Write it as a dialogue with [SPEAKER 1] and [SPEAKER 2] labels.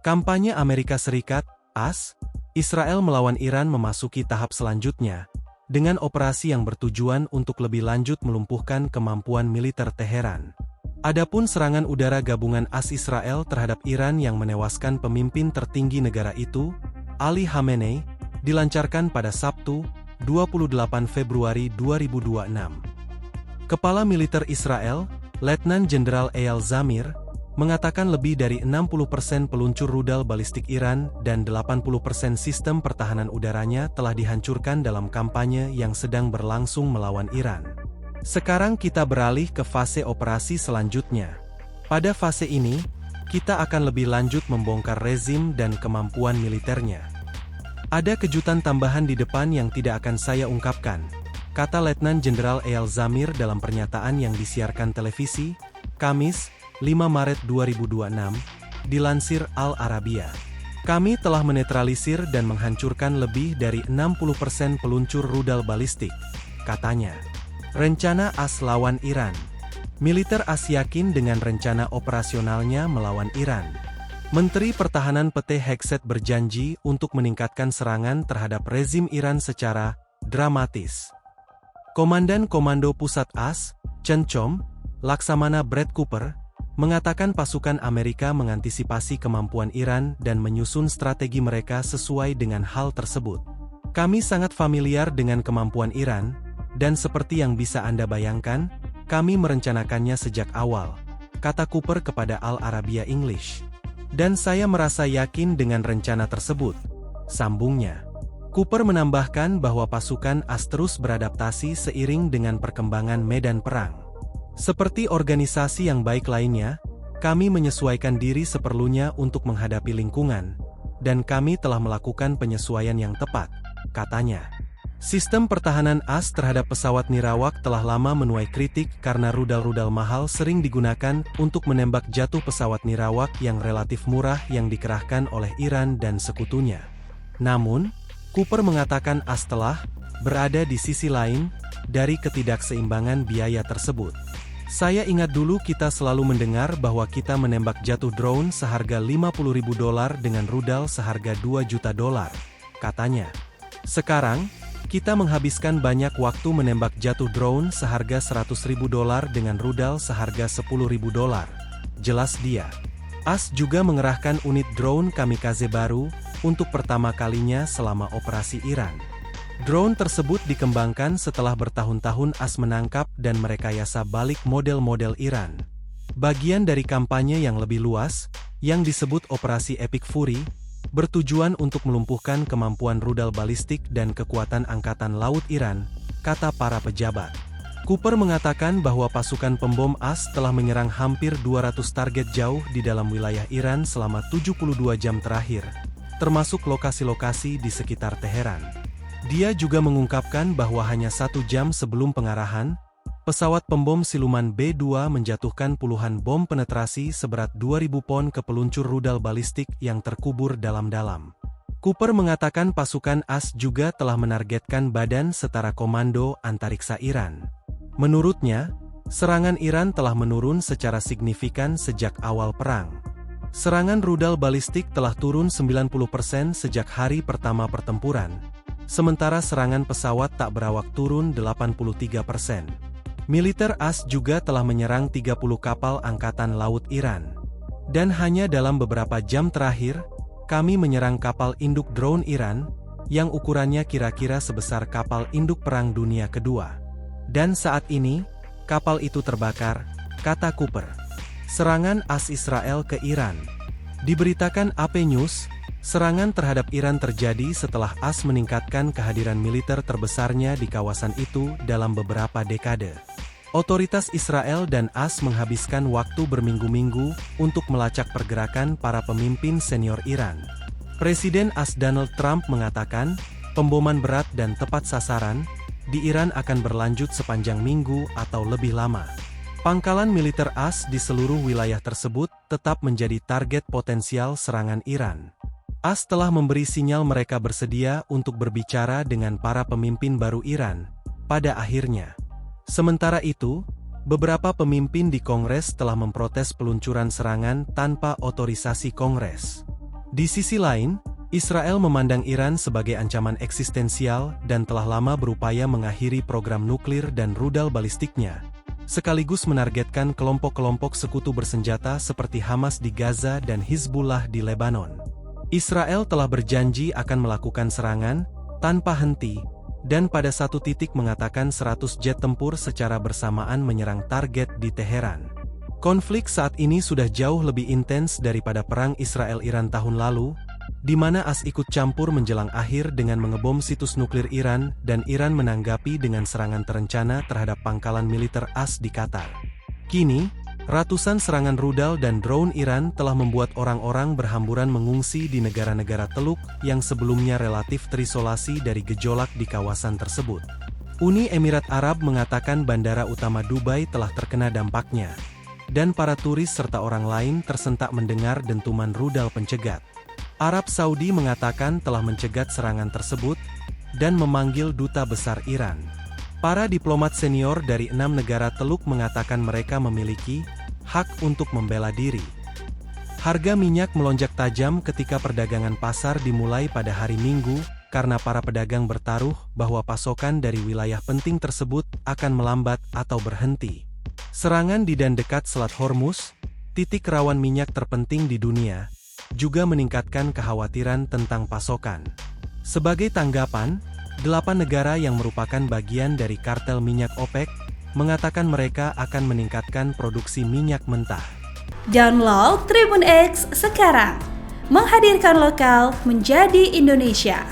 [SPEAKER 1] Kampanye Amerika Serikat, AS, Israel melawan Iran memasuki tahap selanjutnya, dengan operasi yang bertujuan untuk lebih lanjut melumpuhkan kemampuan militer Teheran. Adapun serangan udara gabungan AS Israel terhadap Iran yang menewaskan pemimpin tertinggi negara itu, Ali Khamenei, dilancarkan pada Sabtu, 28 Februari 2026. Kepala Militer Israel, Letnan Jenderal Eyal Zamir, mengatakan lebih dari 60% peluncur rudal balistik Iran dan 80% sistem pertahanan udaranya telah dihancurkan dalam kampanye yang sedang berlangsung melawan Iran. Sekarang kita beralih ke fase operasi selanjutnya. Pada fase ini, kita akan lebih lanjut membongkar rezim dan kemampuan militernya. Ada kejutan tambahan di depan yang tidak akan saya ungkapkan, kata Letnan Jenderal Eyal Zamir dalam pernyataan yang disiarkan televisi, Kamis, 5 Maret 2026, dilansir Al Arabiya. Kami telah menetralisir dan menghancurkan lebih dari 60% peluncur rudal balistik, katanya. Rencana AS lawan Iran. Militer AS yakin dengan rencana operasionalnya melawan Iran. Menteri Pertahanan PT Hekset berjanji untuk meningkatkan serangan terhadap rezim Iran secara dramatis. Komandan Komando Pusat AS, CENTCOM, Laksamana Brad Cooper, mengatakan pasukan Amerika mengantisipasi kemampuan Iran dan menyusun strategi mereka sesuai dengan hal tersebut. Kami sangat familiar dengan kemampuan Iran, dan seperti yang bisa Anda bayangkan, kami merencanakannya sejak awal, kata Cooper kepada Al Arabiya English. Dan saya merasa yakin dengan rencana tersebut, sambungnya. Cooper menambahkan bahwa pasukan AS terus beradaptasi seiring dengan perkembangan medan perang. Seperti organisasi yang baik lainnya, kami menyesuaikan diri seperlunya untuk menghadapi lingkungan, dan kami telah melakukan penyesuaian yang tepat, katanya. Sistem pertahanan AS terhadap pesawat nirawak telah lama menuai kritik karena rudal-rudal mahal sering digunakan untuk menembak jatuh pesawat nirawak yang relatif murah yang dikerahkan oleh Iran dan sekutunya. Namun, Cooper mengatakan AS telah berada di sisi lain dari ketidakseimbangan biaya tersebut. Saya ingat dulu kita selalu mendengar bahwa kita menembak jatuh drone seharga $50.000 dengan rudal seharga $2 juta, katanya. Sekarang, kita menghabiskan banyak waktu menembak jatuh drone seharga $100.000 dengan rudal seharga $10.000, jelas dia. AS juga mengerahkan unit drone kamikaze baru untuk pertama kalinya selama operasi Iran. Drone tersebut dikembangkan setelah bertahun-tahun AS menangkap dan merekayasa balik model-model Iran. Bagian dari kampanye yang lebih luas, yang disebut Operasi Epic Fury, bertujuan untuk melumpuhkan kemampuan rudal balistik dan kekuatan angkatan laut Iran, kata para pejabat. Cooper mengatakan bahwa pasukan pembom AS telah menyerang hampir 200 target jauh di dalam wilayah Iran selama 72 jam terakhir, termasuk lokasi-lokasi di sekitar Teheran. Dia juga mengungkapkan bahwa hanya 1 jam sebelum pengarahan, pesawat pembom siluman B-2 menjatuhkan puluhan bom penetrasi seberat 2.000 pon ke peluncur rudal balistik yang terkubur dalam-dalam. Cooper mengatakan pasukan AS juga telah menargetkan Badan Setara Komando Antariksa Iran. Menurutnya, serangan Iran telah menurun secara signifikan sejak awal perang. Serangan rudal balistik telah turun 90% sejak hari pertama pertempuran, sementara serangan pesawat tak berawak turun 83%. Militer AS juga telah menyerang 30 kapal Angkatan Laut Iran. Dan hanya dalam beberapa jam terakhir, kami menyerang kapal induk drone Iran, yang ukurannya kira-kira sebesar kapal induk Perang Dunia Kedua. Dan saat ini, kapal itu terbakar, kata Cooper. Serangan AS Israel ke Iran. Diberitakan AP News, serangan terhadap Iran terjadi setelah AS meningkatkan kehadiran militer terbesarnya di kawasan itu dalam beberapa dekade. Otoritas Israel dan AS menghabiskan waktu berminggu-minggu untuk melacak pergerakan para pemimpin senior Iran. Presiden AS Donald Trump mengatakan, pemboman berat dan tepat sasaran di Iran akan berlanjut sepanjang minggu atau lebih lama. Pangkalan militer AS di seluruh wilayah tersebut tetap menjadi target potensial serangan Iran. AS telah memberi sinyal mereka bersedia untuk berbicara dengan para pemimpin baru Iran, pada akhirnya. Sementara itu, beberapa pemimpin di Kongres telah memprotes peluncuran serangan tanpa otorisasi Kongres. Di sisi lain, Israel memandang Iran sebagai ancaman eksistensial dan telah lama berupaya mengakhiri program nuklir dan rudal balistiknya, sekaligus menargetkan kelompok-kelompok sekutu bersenjata seperti Hamas di Gaza dan Hizbullah di Lebanon. Israel telah berjanji akan melakukan serangan tanpa henti, dan pada satu titik mengatakan 100 jet tempur secara bersamaan menyerang target di Teheran. Konflik saat ini sudah jauh lebih intens daripada perang Israel-Iran tahun lalu, di mana AS ikut campur menjelang akhir dengan mengebom situs nuklir Iran dan Iran menanggapi dengan serangan terencana terhadap pangkalan militer AS di Qatar. Kini, ratusan serangan rudal dan drone Iran telah membuat orang-orang berhamburan mengungsi di negara-negara Teluk yang sebelumnya relatif terisolasi dari gejolak di kawasan tersebut. Uni Emirat Arab mengatakan bandara utama Dubai telah terkena dampaknya, dan para turis serta orang lain tersentak mendengar dentuman rudal pencegat. Arab Saudi mengatakan telah mencegat serangan tersebut dan memanggil duta besar Iran. Para diplomat senior dari 6 negara Teluk mengatakan mereka memiliki hak untuk membela diri. Harga minyak melonjak tajam ketika perdagangan pasar dimulai pada hari Minggu karena para pedagang bertaruh bahwa pasokan dari wilayah penting tersebut akan melambat atau berhenti. Serangan di dan dekat Selat Hormuz, titik rawan minyak terpenting di dunia, juga meningkatkan kekhawatiran tentang pasokan. Sebagai tanggapan, 8 negara yang merupakan bagian dari kartel minyak OPEC, mengatakan mereka akan meningkatkan produksi minyak mentah.
[SPEAKER 2] Download Tribun X sekarang, menghadirkan lokal menjadi Indonesia.